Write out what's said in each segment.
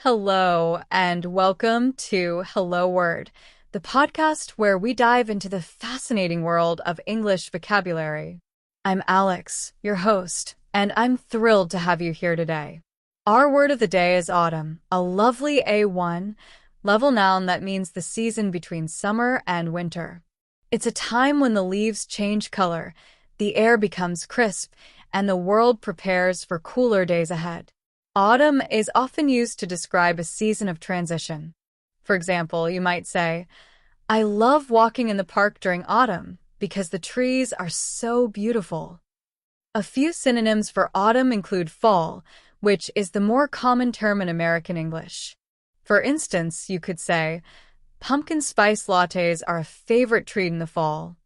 Hello, and welcome to Hello Word, the podcast where we dive into the fascinating world of English vocabulary. I'm Alex, your host, and I'm thrilled to have you here today. Our word of the day is autumn, a lovely A1 level noun that means the season between summer and winter. It's a time when the leaves change color, the air becomes crisp, and the world prepares for cooler days ahead. Autumn is often used to describe a season of transition. For example, you might say, I love walking in the park during autumn because the trees are so beautiful. A few synonyms for autumn include fall, which is the more common term in American English. For instance, you could say, pumpkin spice lattes are a favorite treat in the fall.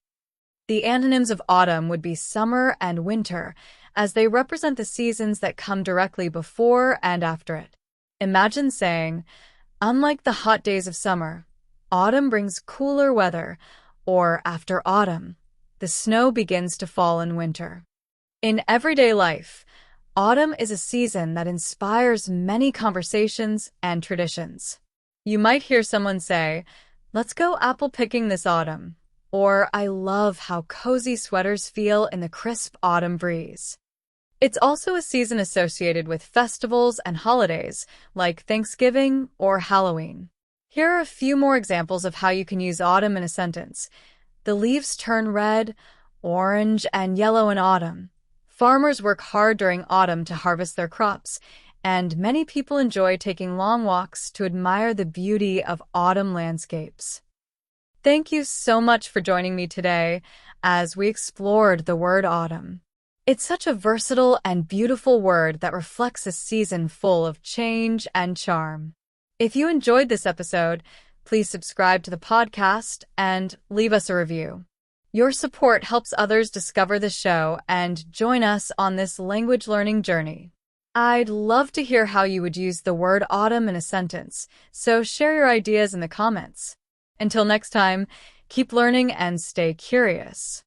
The antonyms of autumn would be summer and winter, as they represent the seasons that come directly before and after it. Imagine saying, unlike the hot days of summer, autumn brings cooler weather, or after autumn, the snow begins to fall in winter. In everyday life, autumn is a season that inspires many conversations and traditions. You might hear someone say, let's go apple picking this autumn, or I love how cozy sweaters feel in the crisp autumn breeze. It's also a season associated with festivals and holidays, like Thanksgiving or Halloween. Here are a few more examples of how you can use autumn in a sentence. The leaves turn red, orange, and yellow in autumn. Farmers work hard during autumn to harvest their crops, and many people enjoy taking long walks to admire the beauty of autumn landscapes. Thank you so much for joining me today as we explored the word autumn. It's such a versatile and beautiful word that reflects a season full of change and charm. If you enjoyed this episode, please subscribe to the podcast and leave us a review. Your support helps others discover the show and join us on this language learning journey. I'd love to hear how you would use the word autumn in a sentence, so share your ideas in the comments. Until next time, keep learning and stay curious.